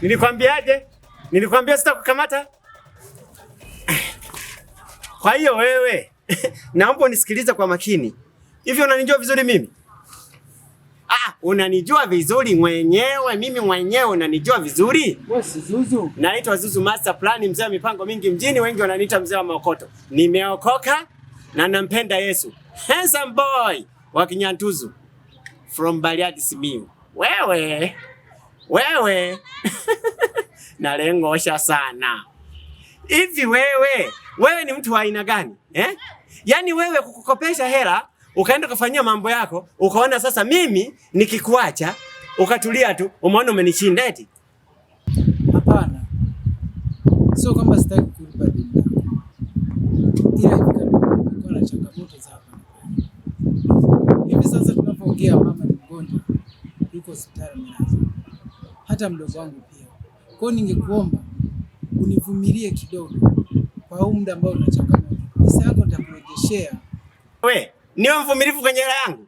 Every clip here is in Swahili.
Nilikwambiaje? Nilikwambia sitakukamata. Kwa hiyo wewe naomba unisikilize kwa makini. Hivi unanijua vizuri mimi? Unanijua vizuri mwenyewe, mimi mwenyewe unanijua vizuri? Bosi Zuzu. Naitwa Zuzu Master Plan, mzee wa mipango mingi mjini, wengi wananiita mzee wa maokoto. Nimeokoka na nampenda Yesu. Handsome boy wa Kinyantuzu from Bariadi Simiyu. Wewe. Nalengosha sana. Hivi wewe ni mtu wa aina gani? Yaani wewe kukukopesha hela, ukaenda kufanyia mambo yako, ukaona sasa mimi nikikuacha, ukatulia tu, umeona umenishinda eti? Hapana. Sio kwamba sitaki kulipa deni lako. Ila nilikuwa na changamoto za hapa. Hivi sasa tunapoongea mama ni mgonjwa. Yuko hospitali mlazi. Hata mdogo wangu pia. Kwa hiyo ningekuomba univumilie kidogo kwa huu muda ambao una changamoto. Pesa yako nitakurejeshea. Wewe niwe mvumilivu kwenye hela yangu.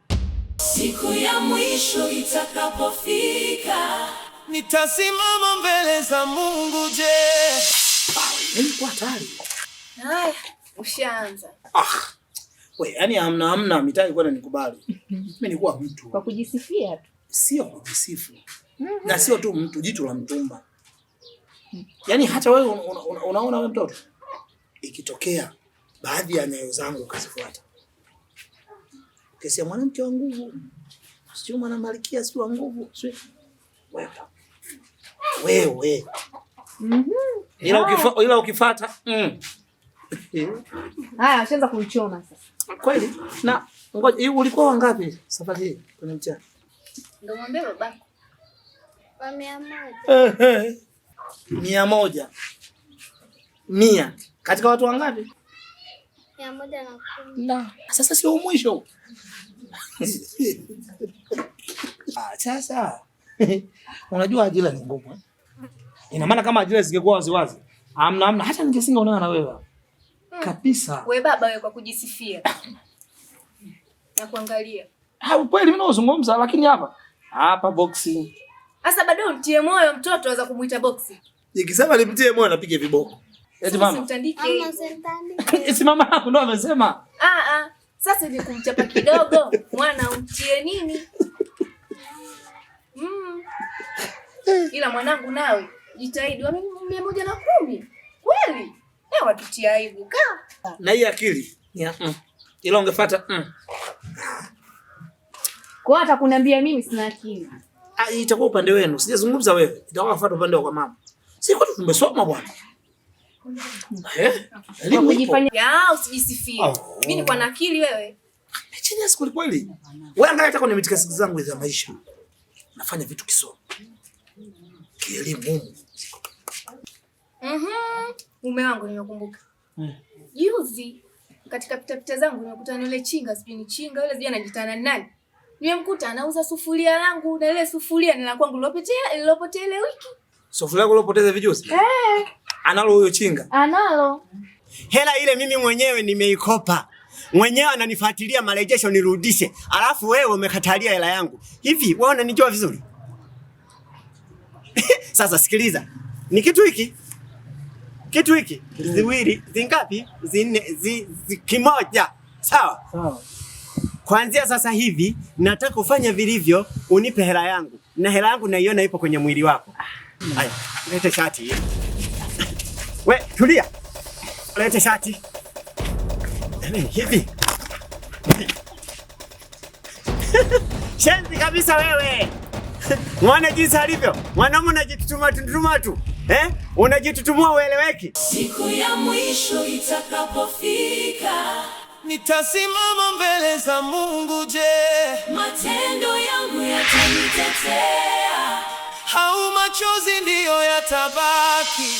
Siku ya mwisho itakapofika, nitasimama mbele za Mungu. Je, Nilikuwa tayari. Haya, ushaanza. Wewe, yani hamna mitani kwa nikubali. Mimi nilikuwa mtu. Kwa kujisifia tu. Sio kujisifu. Na sio tu mtu, jitu la mtumba. Yaani hata wewe unaona wewe mtoto. Ikitokea baadhi ya nyayo zangu ukazifuata. Kesi ya mwanamke wa nguvu. Sio mwana malikia sio wa nguvu. Sio. Wewe. Ila ukifuata. Haya, ushaanza kuichoma sasa. Kweli? Na ngoja, ulikuwa wangapi safari hii kwenye mtihani? Ndio mwambie babako. Kwa 100. 100. 100. Katika watu wangapi? 110. Sasa sio mwisho. Sasa. Unajua ajira ni ngumu. Ina maana kama ajira zingekuwa waziwazi, hamna hata ningesingaonana na wewe. Kabisa. Wewe baba wewe kwa kujisifia. Na kuangalia. Kweli mimi naozungumza lakini hapa boxing. Sasa bado unitie moyo mtoto anaweza kumuita boxing. Nikisema nimtie moyo anapiga viboko. Eti mama. Mtandike. Eti mama yako ndo amesema. Sasa ni kumchapa kidogo. Mwana umtie nini? Ila mwanangu nawe jitahidi wa 110. Kweli? Leo watutia aibu ka. Na hii akili. Ila ungefuata Kwa hata kuniambia mimi sina akili. Itakuwa upande wenu. Sijazungumza wewe. Itakuwa kufuata upande wa mama. Si kwa tumesoma bwana. Kujifanya usijisifie. Mimi ni kwa na akili wewe. Chini siku kweli. Wewe angalia hata kwenye mitika siku zangu za maisha. Nafanya vitu kisomo. Kielimu. Mume wangu nimekumbuka. Juzi katika pitapita zangu nimekutana yule chinga, sijui ni chinga yule sijui anajitana nani. Nimemkuta anauza sufuria langu na ile sufuria ni la kwangu lilopotea ile wiki. Sufuria yako lilopoteza vijuzi? Analo huyo chinga? Analo. Hela ile mimi mwenyewe nimeikopa. Mwenyewe ananifuatilia marejesho nirudishe. Alafu wewe umekatalia hela yangu. Hivi wewe unanijua vizuri? Sasa sikiliza. Ni kitu hiki. Ziwili, zingapi? Kimoja. Sawa? Sawa. Kuanzia sasa hivi nataka kufanya vilivyo, unipe hela yangu. Na hela yangu naiona ipo kwenye mwili wako. Haya, lete shati. We, tulia. Lete shati. Hivi. Shenzi kabisa wewe. Mwana jinsi alivyo. Mwanaume unajitutuma tu. Unajitutumua ueleweki. siku ya mwisho itakapofika, nitasimama mbele za Mungu. Je, matendo yangu yatanitetea au machozi ndiyo yatabaki?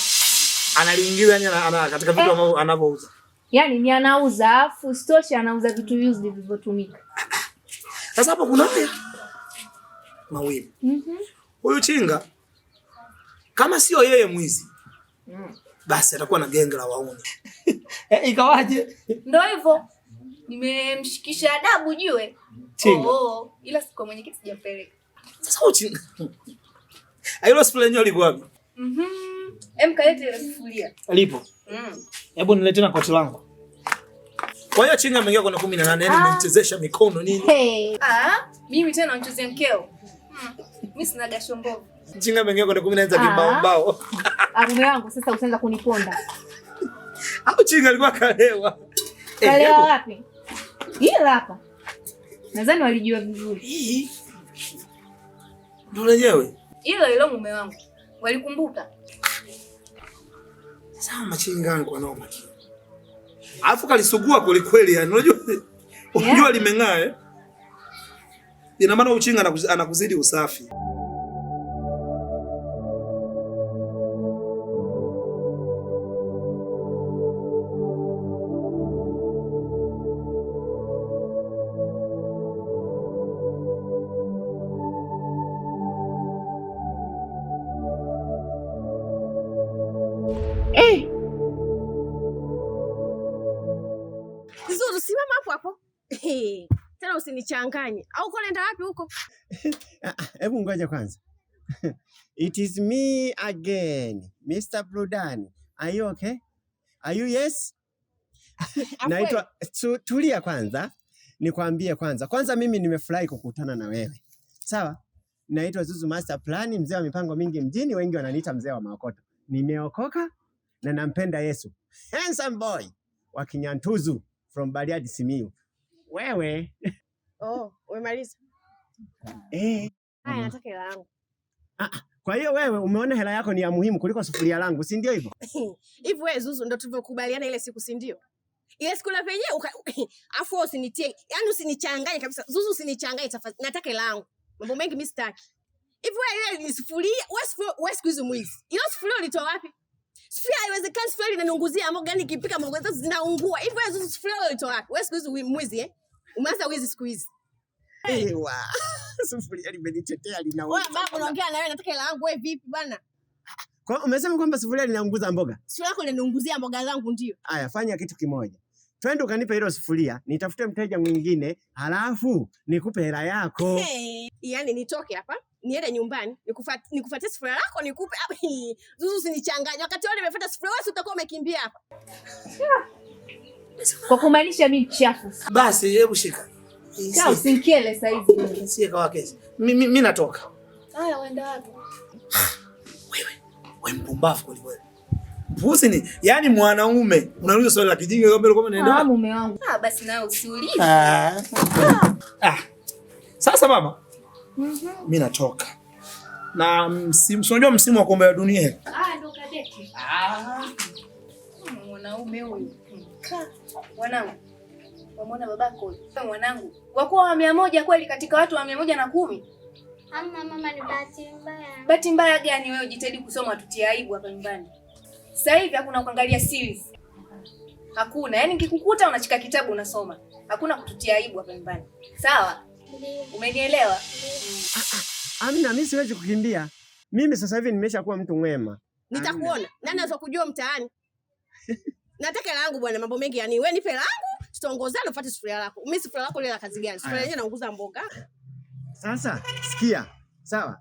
Analiingiza yani katika vitu anavyouza. Yaani ni anauza afu stosha anauza vitu used vilivyotumika. Sasa hapo kuna haya mawili. Huyu chinga kama sio yeye mwizi, basi atakuwa na genge la wauni. Ikawaje? Ndio hivyo. Nimemshikisha adabu jue. Chinga. Ila siku mwenyekiti sijampeleka. Sasa huyu chinga. Hilo sufuria lenyewe liko wapi? Kalete ile sufuria. Alipo. Hebu niletee na koti langu. Kwa hiyo chinga ameingia kwenye 18, yani nimemchezesha mikono nini? Mimi tena nichezea mkeo. Mimi sina gasho mbovu. Chinga ameingia kwenye 18 za kibao bao. Mume wangu sasa utaanza kuniponda. Au chinga alikuwa kalewa. Kalewa wapi? Hila hapa. Nadhani walijua vizuri. Ndio lenyewe. Hilo mume wangu. Walikumbuka. Sawa machinga alikuwa nao makini. Alafu kalisugua kweli kweli yani. Unajua limeng'aa Ina maana uchinga anakuzidi usafi. Zuzu, simama hapo. Tena usinichanganye. Au uko nenda wapi huko? Hebu ngoja kwanza. It is me again, Mr. Brudani. Are you okay? Are you yes? Naitwa tulia kwanza. Nikwambie kwanza mimi nimefurahi kukutana na wewe. Sawa? Naitwa Zuzu Master Plan, mzee wa mipango mingi mjini, wengi wananiita mzee wa maokoto. Nimeokoka na nampenda Yesu. Handsome boy wa Kinyantuzu from Bariadi Simiyu. Wewe. Umemaliza? Haya, nataka hela yangu. Kwa hiyo wewe umeona hela yako ni ya muhimu kuliko sufuria langu, si ndio hivyo? Hivi wewe Zuzu ndio tulivyokubaliana ile siku, si ndio? Ile siku la penyewe afu usinitie, yani usinichanganye kabisa. Zuzu usinichanganye tafadhali. Nataka hela yangu. Mambo mengi mimi sitaki. Hivi wewe ile ni sufuria, wewe siku hizo mwizi. Ile sufuria ulitoa wapi? Sufuria haiwezekani, sufuria linaniunguzia mboga gani nikipika mboga zote zinaungua. Hivi wewe Zuzu sufuria ulitoa wapi? Wewe siku hizo mwizi Umeanza wizi siku hizi. Ewa. Sufuria limenitetea linaunguza. Wewe baba unaongea na wewe, nataka hela yangu. Wewe vipi bwana? Kwa umesema kwamba sufuria linaunguza mboga? Sufuria yako linaniunguzia mboga zangu ndio. Haya, fanya kitu kimoja. Twende ukanipe hilo sufuria, nitafute mteja mwingine, halafu nikupe hela yako. Yaani nitoke hapa, niende nyumbani, nikufuatie sufuria lako nikupe. Zuzu usinichanganye. Wakati wewe nimefuata sufuria, wewe utakuwa umekimbia hapa. Kwa kumaanisha mimi mchafu. Basi hebu shika. Kaa usinkele saizi. Sie kwa kesi. Mimi natoka. Haya, uenda wapi? Wewe mpumbavu kweli kweli. Mpuzi ni yani mwanaume. Unauliza swali la kijinga kama kama naenda. Mume wangu. Basi na usiulize. Sasa mama. Mimi natoka. Na unajua msimu wa kombe la dunia. Ndo kadeti. Mwanaume huyu. Mwanangu. Umeona babako huyu? Mwanangu. Wakuwa wa 100 kweli katika watu wa 110? Hamna mama, ni bahati mbaya. Bahati mbaya gani wewe? Jitahidi kusoma, tutie aibu hapa nyumbani. Sasa hivi hakuna kuangalia series. Hakuna. Yaani nikikukuta unachika kitabu unasoma. Hakuna kututia aibu hapa nyumbani. Sawa? Ndio. Umenielewa? Amina, mimi siwezi kukimbia. Mimi sasa hivi nimeshakuwa mtu mwema. Nitakuona. Nani anaweza kujua mtaani? Nataka hela yangu bwana, mambo mengi yani. Wewe nipe hela yangu, tutaongozana ufuate sufuria lako. Mimi sufuria lako ile la kazi gani? Sufuria yenyewe naunguza mboga. Sasa sikia. Sawa?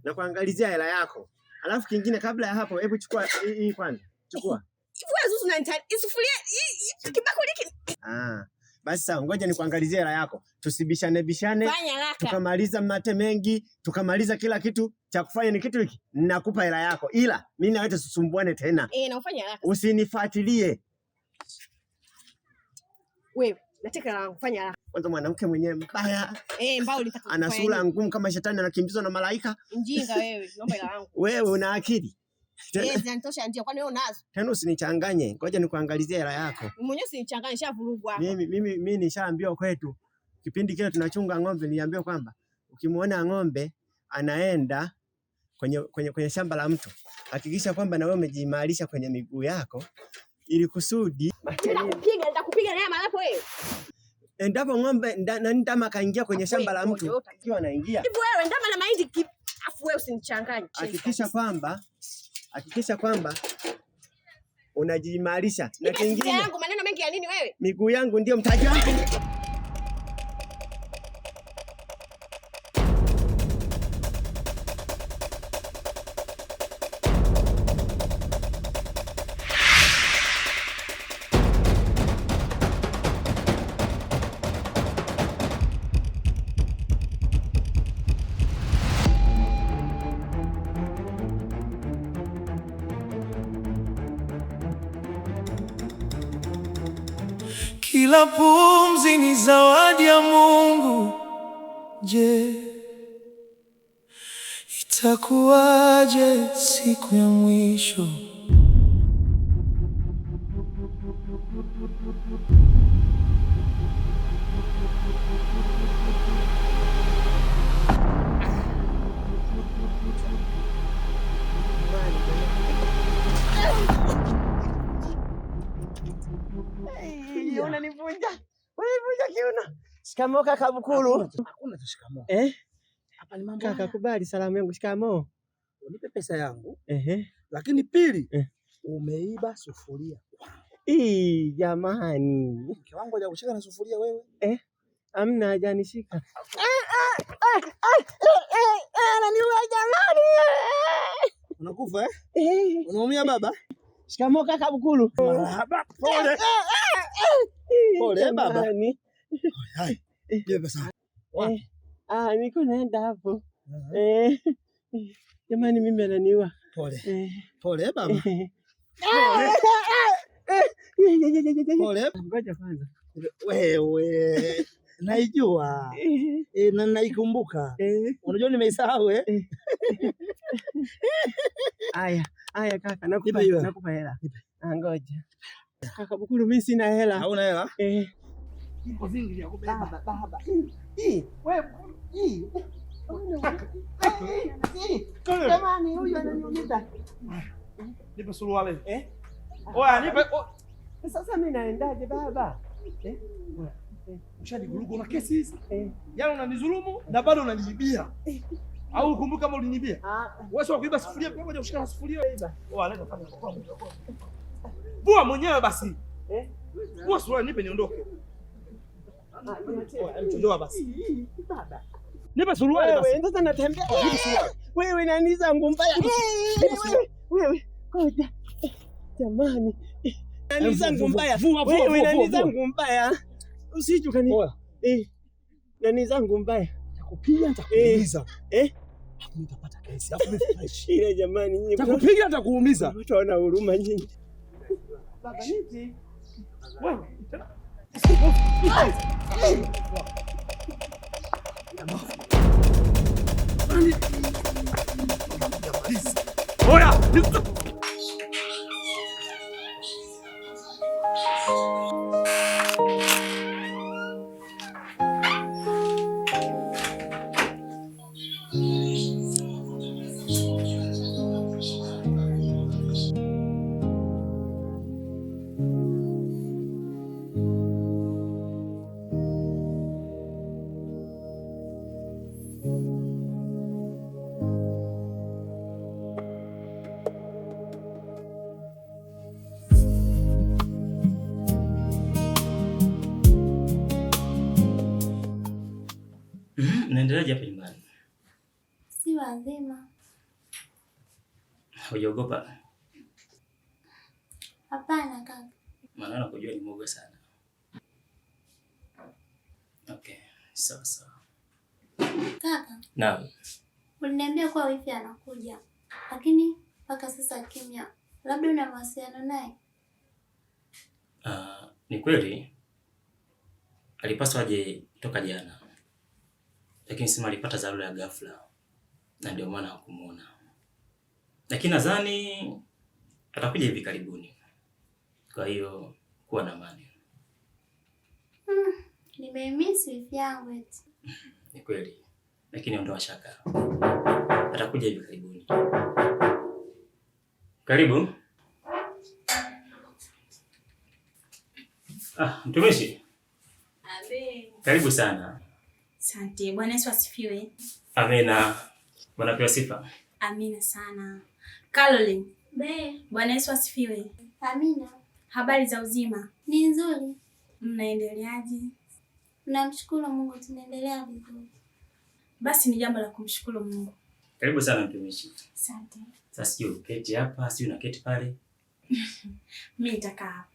Na kuangalizia hela yako. Alafu kingine kabla ya hapo, hebu chukua hii kwanza. Chukua. Hivi wewe Zuzu na sufuria hii kibakuli hiki. Basi sawa, ngoja nikuangalizie hela yako. Tusibishane bishane. Tukamaliza mate mengi, tukamaliza kila kitu. Cha kufanya ni kitu hiki. Ninakupa hela yako. Ila mimi na wewe tusisumbuane tena. Na ufanye haraka. Usinifuatilie. Wewe, nataka hela yangu, fanya haraka. Kwanza mwanamke mwenyewe mbaya. Mbao nitaka. Ana sura ngumu kama shetani anakimbizwa na malaika. Mjinga wewe, naomba hela yangu. Wewe una akili? Zinatosha ndio, kwani wewe unazo? Tena usinichanganye. Ngoja nikuangalizie hela yako. Mwenyewe usinichanganye, shavurugwa hapa. Mimi nishaambiwa kwetu. Kipindi kile tunachunga ng'ombe niliambiwa kwamba ukimwona ng'ombe anaenda kwenye shamba la mtu, hakikisha kwamba na wewe umejiimarisha kwenye miguu yako ili kusudi nitakupiga naye malapo wewe. Endapo ng'ombe na ndama kaingia kwenye shamba la mtu, akiwa anaingia. Hivi wewe ndama na mahindi afu wewe usinichanganye. Hakikisha kwamba unajiimarisha. Na kingine yangu maneno mengi ya nini wewe? Miguu yangu ndio mtaji wako. Kila pumzi ni zawadi ya Mungu. Je, itakuwaje siku ya mwisho? Unanivunja. Unanivunja kiuno. Shikamoo kaka Bukulu. Hakuna shikamoo. Hapa ni mambo. Kaka kubali salamu yangu. Shikamoo. Unipe pesa yangu. Lakini pili, umeiba sufuria. Jamani. Mke wangu hajakushika na sufuria wewe? Amna hajanishika. Ananiua jamani. Unakufa Unaumia baba? Shikamoo kaka Bukulu. Marhaba. Pole. Pole baba. Hai. Nipe pesa. Niko naenda hapo. Jamani mimi ananiua. Pole. Pole baba. Pole. Ngoja kwanza. Wewe. Naijua. Na naikumbuka. Unajua nimeisahau Aya kaka nakupa hela. Ngoja. Kaka Bukulu mimi sina hela. Hauna hela? Ipo vingi vya kubeba. Baba. Jamani huyu ananiuliza. Nipe suruali. Oya, nipe. Sasa mimi naendaje baba? Ushadigurugo na kesi hizi. Yaani unanizulumu na bado unanijibia. Au ukumbuka kama ulinibia? Wewe sio kuiba sufuria pia moja ushika na sufuria. Oya, leta fanya kwa. Vua mwenyewe basi. Vua suruali nipe niondoke. Mtojoa basi. Baba. Nipe suruali basi. Wewe sasa natembea. Wewe nani zangu mbaya? Wewe ngoja. Jamani. Nani zangu mbaya? Wewe nani zangu mbaya? Usije ukani. Nani zangu mbaya? Nitakupiga nitakuumiza. Nitapata kesi. Alafu mimi fresh. Ile jamani nyinyi. Nitakupiga nitakuumiza. Watu wana huruma nyinyi. Baba niti. Wewe. Oya! Naendeleaje hapa nyumbani? Si wazima. Hujaogopa? Hapana kaka. Maana nakujua ni mwoga sana. Okay, sawa sawa. Kaka. Naam. Uliniambia kuwa wifi anakuja. Lakini mpaka sasa kimya. Labda una mawasiliano naye? Ni kweli alipaswa aje toka jana. Lakini sema alipata dharura ya ghafla na ndio maana hakumuona. Lakini nadhani atakuja hivi karibuni. Kwa hiyo kuwa na amani. Nimemiss wifi yangu eti. Ni kweli. Lakini ondoa shaka. Atakuja hivi karibuni. Karibu. Mtumishi. Abe. Karibu sana. Asante. Bwana Yesu asifiwe. Amina. Bwana pewa sifa. Amina sana. Caroline. Be. Bwana Yesu asifiwe. Amina. Habari za uzima? Ni nzuri. Mnaendeleaje? Namshukuru Mungu tunaendelea vizuri. Basi ni jambo la kumshukuru Mungu. Karibu sana mtumishi. Asante. Sasa sio uketi hapa, sio unaketi pale. Mimi nitakaa hapa.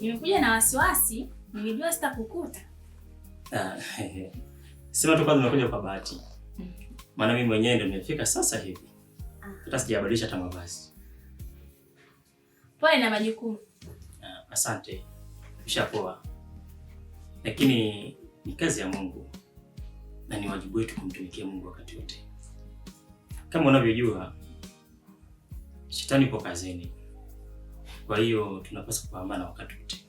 Nimekuja na wasiwasi, nilijua sitakukuta. Sema tu kwanza nimekuja kwa bahati. Maana mimi mwenyewe ndio nimefika sasa hivi. hata sijabadilisha hata mavazi. Pole na majukumu. Asante. Ushapoa. Lakini ni kazi ya Mungu na ni wajibu wetu kumtumikia Mungu wakati wote. Kama unavyojua, Shetani yupo kazini. Kwa hiyo tunapaswa kupambana wakati wote.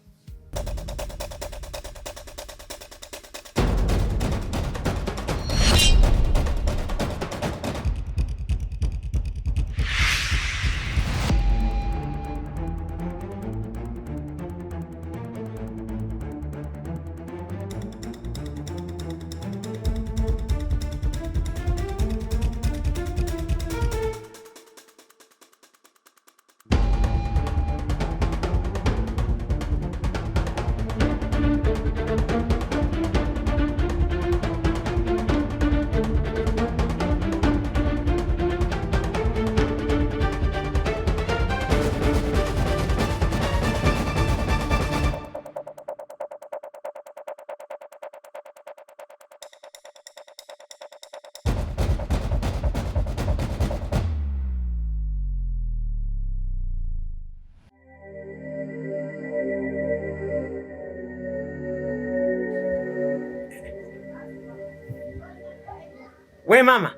We mama.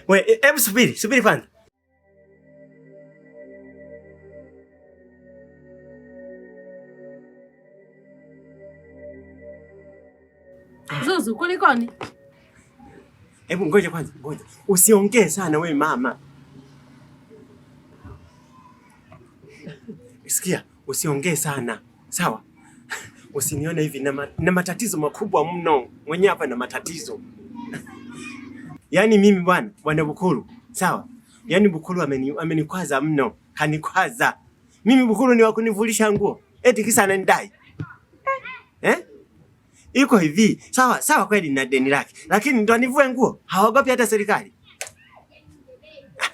We, hebu subiri kwanza. Zuzu, kulikoni? Hebu ngoja kwanza, ngoja. Usiongee sana we mama. Sikia, usiongee sana. Sawa? Usinione hivi na matatizo makubwa mno. Mwenye hapa na matatizo. Yaani mimi bwana Bukuru, sawa? Yaani Bukuru amenikwaza mno, kanikwaza. Mimi Bukuru ni wa kunivulisha nguo. Eti kisa ananidai. Iko hivi, sawa kweli na deni lake. Lakini ndo anivue nguo, hawagopi hata serikali.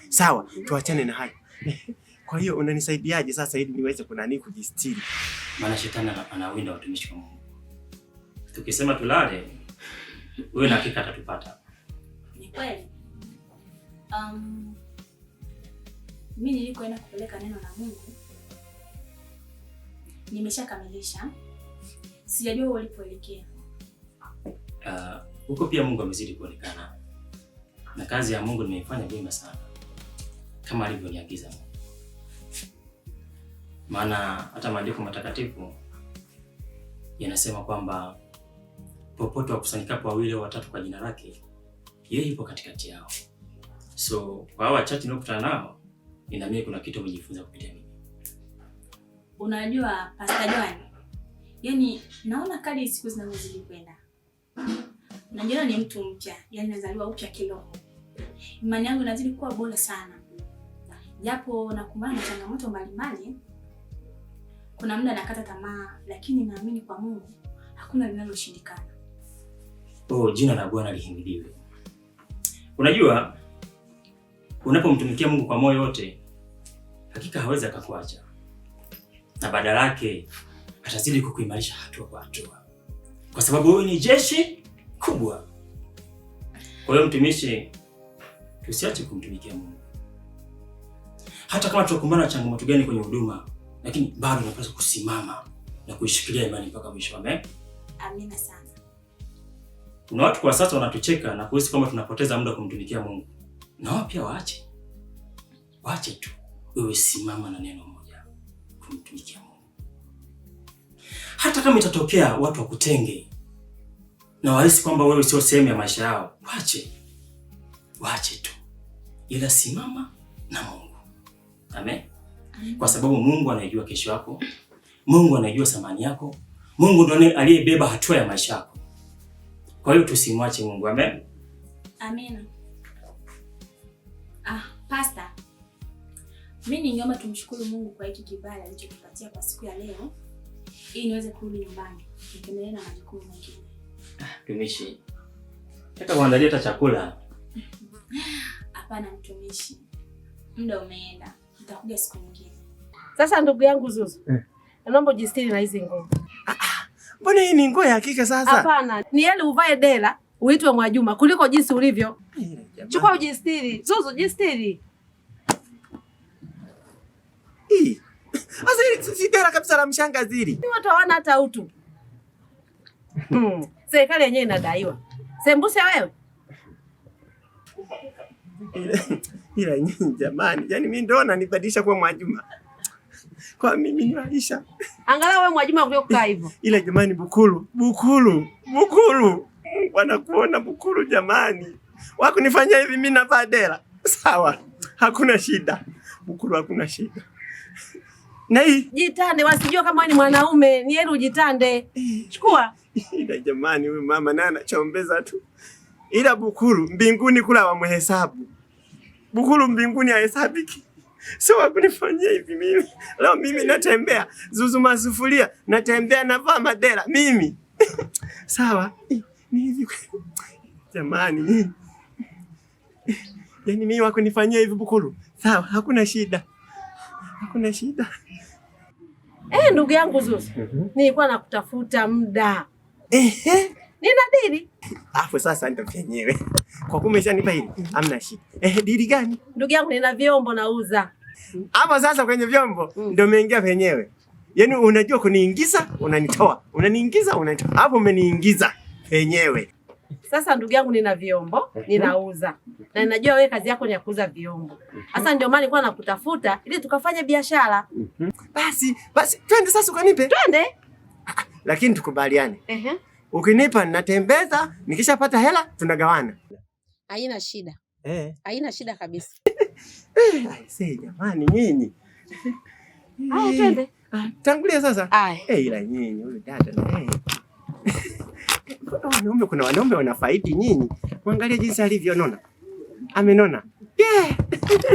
Sawa, tuachane na hayo. Kwa hiyo unanisaidiaje sasa ili niweze kujistiri? Maana Shetani anawinda watumishi wa Mungu. Tukisema tulale, wewe na hakika atatupata. Ni kweli. Mimi nilikoenda kupeleka neno la Mungu nimeshakamilisha. Sijajua ulipoelekea. Huko pia Mungu amezidi kuonekana. Na kazi ya Mungu nimeifanya vyema sana. Kama alivyoniagiza Mungu. Maana hata maandiko matakatifu yanasema kwamba popote wakusanyikapo wawili au watatu kwa jina lake, yeye yupo katikati yao. So, kwa hao wachache nilokutana nao, ninaamini kuna kitu umejifunza kupitia mimi. Unajua Pastor John, yaani naona kadri siku zinazozidi kwenda. Unajua ni mtu mpya, yaani nazaliwa upya kiroho. Imani yangu inazidi kuwa bora sana. Japo nakumbana na changamoto mbalimbali, kuna muda nakata tamaa, lakini naamini kwa Mungu hakuna linaloshindikana. Jina la Bwana lihimidiwe. Unajua, unapomtumikia Mungu kwa moyo wote, hakika hawezi akakuacha. Na badala yake atazidi kukuimarisha hatua kwa hatua. Kwa sababu wewe ni jeshi kubwa. Kwa hiyo mtumishi, tusiache kumtumikia Mungu. Hata kama tukumbana na changamoto gani kwenye huduma, lakini bado tunapaswa kusimama na kuishikilia imani mpaka mwisho. Amen. Amina sana. Kuna watu kwa sasa wanatucheka na kuhisi kwamba tunapoteza muda kumtumikia Mungu. Na wao pia waache. Waache tu. Wewe simama na neno moja, kumtumikia Mungu. Hata kama itatokea watu wakutenge na wahisi kwamba wewe sio sehemu ya maisha yao, waache. Waache tu. Ila simama na Mungu. Amen. Kwa sababu Mungu anajua kesho yako. Mungu anajua thamani yako. Mungu ndiye aliyebeba hatua ya maisha yako. Kwa hiyo tusimwache Mungu. Amen. Amina. Pastor, mimi ningeomba tumshukuru Mungu kwa hiki kibali alichotupatia kwa siku ya leo ili niweze kurudi nyumbani niendelee na majukumu mengine. Tumishi, nataka kuandalia hata chakula. Hapana mtumishi. Muda umeenda. Nitakuja siku nyingine. Sasa ndugu yangu Zuzu. Naomba ujistiri na hizi nguo. Mbona hii ni nguo ya hakika sasa? Hapana, ni yale uvae dela, uitwe Mwajuma kuliko jinsi ulivyo. Chukua ujistiri. Zuzu, jistiri. Sasa hili si dera kabisa la mshangazi hili. Ni watu hawana hata utu. Serikali yenyewe inadaiwa. Sembuse wewe. Ila nyinyi jamani, yani mimi ndo nanibadilisha kwa Mwajuma. Kwa mimi ni Aisha. Angalau wewe Mwajuma uliokaa hivyo. Ila jamani Bukulu. Wanakuona Bukulu jamani. Wakunifanyia hivi mimi na Fadela. Sawa. Hakuna shida. Bukulu hakuna shida. Na hii jitande, wasijua kama ni mwanaume, ni heri ujitande. Chukua. Ila jamani huyu mama naye anachombeza tu. Ila Bukulu mbinguni kula wamhesabu. Bukulu mbinguni hahesabiki. Sio wakunifanyia hivi mimi. Leo mimi natembea Zuzu masufuria, natembea navaa madera mimi. Sawa? Ni hivi jamani. Yaani mimi wakunifanyia hivi Bukulu. Sawa, hakuna shida. Hakuna shida. Ndugu yangu Zuzu. Nilikuwa nakutafuta muda. Nina dili. Afu sasa ndo penyewe. Kwa kumeshanipa hili, hamna shida. Dili gani? Ndugu yangu nina vyombo nauza. Hapo sasa kwenye vyombo ndio umeingia penyewe. Yaani unajua kuniingiza, unanitoa. Unaniingiza, unanitoa. Hapo umeniingiza penyewe. Sasa ndugu yangu nina vyombo, ninauza. Na ninajua wewe kazi yako ni ya kuuza vyombo. Sasa ndio maana nilikuwa nakutafuta ili tukafanye biashara. Basi twende sasa ukanipe. Twende. Lakini tukubaliane. Ukinipa natembeza, nikishapata hela tunagawana. Haina shida. Haina shida kabisa. Sasa jamani nyinyi. Twende. Tangulia sasa. Ila nyinyi huyu dada na kuna wanaume wanafaidi nyinyi. Muangalie jinsi alivyonona. Amenona.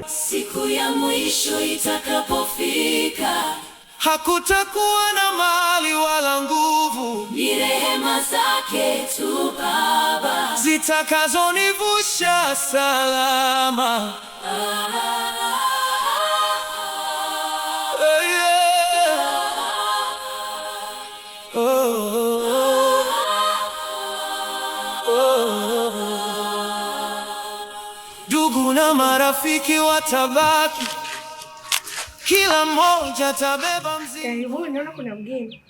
Siku ya mwisho itakapofika, hakutakuwa na mali wala nguvu, ni rehema zake tu Baba zitakazonivusha salama. Ndugu na marafiki watabaki, kila mmoja tabeba mzigo. Karibuni, naona kuna mgeni.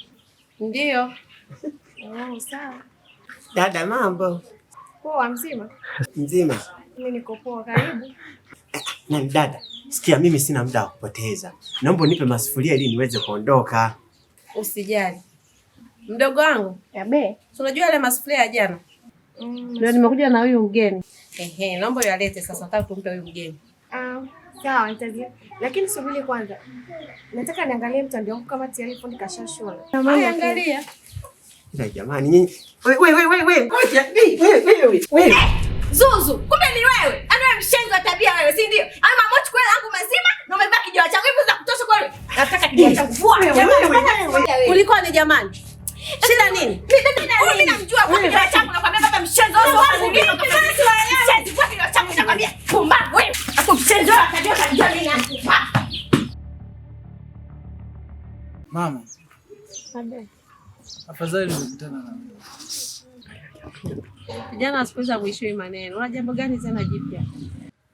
Ndio. Sawa. Dada mambo? Poa, mzima? Mzima. Mimi niko poa, karibu. Na dada, sikia mimi sina muda wa kupoteza. Naomba unipe masufuria ili niweze kuondoka. Usijali. Mdogo wangu, Yabe. Unajua ile masufuria ya jana? Ndio nimekuja na huyu mgeni. Naomba uyalete sasa, nataka tumpe huyu mgeni. Sawa, nitazi. Lakini subiri kwanza. Nataka niangalie mtandao wangu kama tayari fundi kashashona. Angalia. Ila jamani nyinyi. Wewe. Zuzu, kumbe ni wewe. Ana wewe mshenzi wa tabia wewe, si ndio? Ama mochi kweli yangu mazima na umebeba kijiwa changu hivi za kutosha kweli. Nataka kijiwa changu vua. Kuliko ni jamani. Shida nini? Mimi namjua kwa kijiwa changu na kwambia baba mshenzi wangu. Mshenzi kwa kijiwa changu nakwambia pumbavu wewe. Hapo mshenzi wa tabia kanijua mimi nakupa. Mama. Afadhali nimekutana na wewe. Kijana asikuweza kuishi maneno. Una jambo gani tena jipya?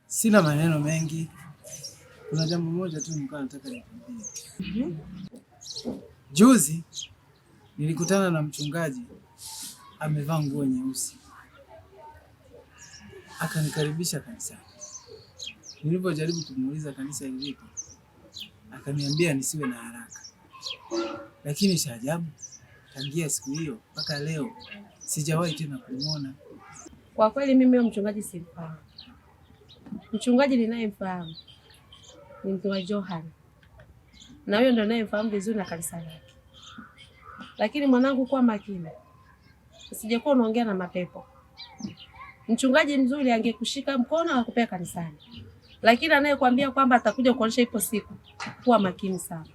Sina maneno mengi. Kuna jambo moja tu nilikuwa nataka nikwambie. Juzi nilikutana na mchungaji amevaa nguo nyeusi. Akanikaribisha kanisani. Nilipojaribu kumuuliza kanisa lilipo, akaniambia nisiwe na haraka. Lakini cha ajabu, tangia siku hiyo mpaka leo sijawahi tena kumuona. Kwa kweli mimi huyo mchungaji simfahamu. Mchungaji ninayemfahamu ni mtume Johan. Na huyo ndo ninayemfahamu vizuri na kanisa lake. Lakini mwanangu, kuwa makini. Usijekuwa unaongea na mapepo. Mchungaji mzuri angekushika mkono akakupea kanisani. Lakini anayekwambia kwamba atakuja kuonyesha ipo siku, kuwa makini sana.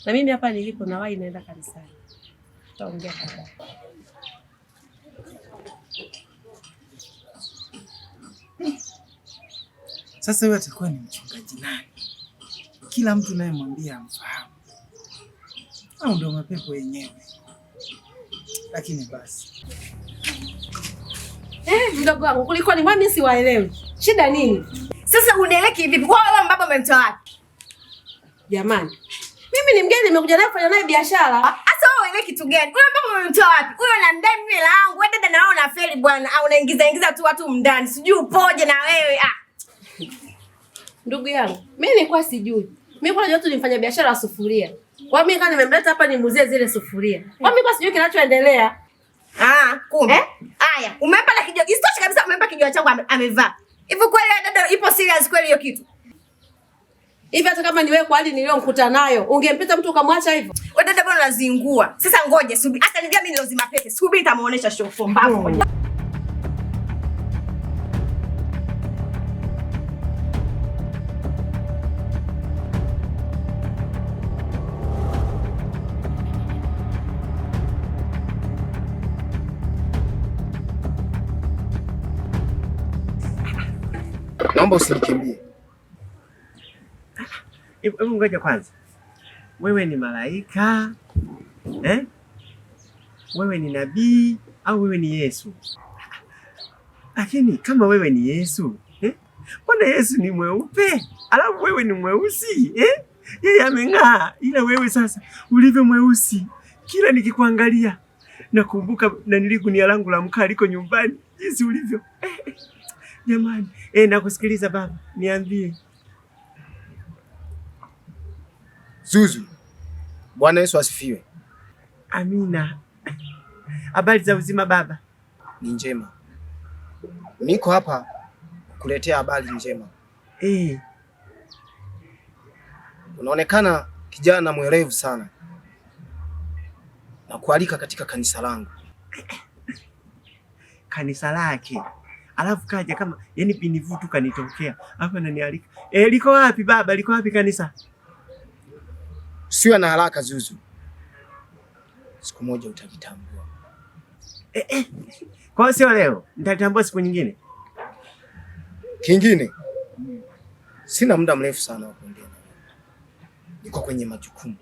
Na mimi hapa nilipo nawahi naenda kanisani. Tutaongea baadaye. Sasa wewe atakuwa ni mchungaji nani? Kila mtu naye mwambia amfahamu. Au ndio mapepo yenyewe? Lakini basi. Mdogo wangu kuliko ni mimi siwaelewi. Shida nini? Sasa unaeleki vipi? Wewe mbaba umemtoa wapi? Jamani. Mimi ni mgeni nimekuja naye kufanya naye biashara. Sasa wewe unaeleki kitu gani? Wewe mbaba umemtoa wapi? Huyo anamdai mimi hela yangu. Wewe dada naona unafeli bwana. Au unaingiza tu watu mndani. Sijui upoje na wewe. Ndugu yangu, mimi nilikuwa sijui. Mimi kwa watu nimfanya biashara ya sufuria. Kwa mimi kama nimemleta hapa nimuuzie zile sufuria. Kwa mimi kwa sijui kinachoendelea. Kumbe. Haya, umempa na kijoa. Isitoshe kabisa umempa kijoa changu amevaa. Hivi kweli dada ipo serious kweli hiyo kitu? Hivi hata kama ni wewe kwa hali niliyomkuta nayo, ungempita mtu ukamwacha hivyo? Wewe dada bwana unazingua. Sasa ngoje, subiri. Hata nijia mimi nilozima pete. Subiri nitamuonesha show mbako. Naomba usinikimbie. Hebu ngoja kwanza. Wewe ni malaika? Wewe ni nabii au wewe ni Yesu? Lakini kama wewe ni Yesu, mbona Yesu ni mweupe? Alafu wewe ni mweusi, Yeye ameng'aa, ila wewe sasa ulivyo mweusi. Kila nikikuangalia nakumbuka na niligunia langu la mkaa liko nyumbani, jinsi ulivyo. Jamani, nakusikiliza baba, niambie. Zuzu, Bwana Yesu asifiwe. Amina. Habari za uzima baba? Ni njema. Niko hapa kukuletea habari njema. Unaonekana kijana mwerevu sana. Na kualika katika kanisa langu. Kanisa lake? Alafu kaja kama yani pinivutu kanitokea. Hapa ananialika. Liko wapi baba? Liko wapi kanisa? Usiwe na haraka Zuzu. Siku moja utajitambua. Kwa sio leo, nitatambua siku nyingine. Kingine. Sina muda mrefu sana wa kuongea. Niko kwenye majukumu.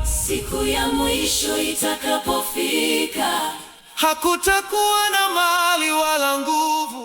Siku ya mwisho itakapofika, hakutakuwa na mali wala nguvu.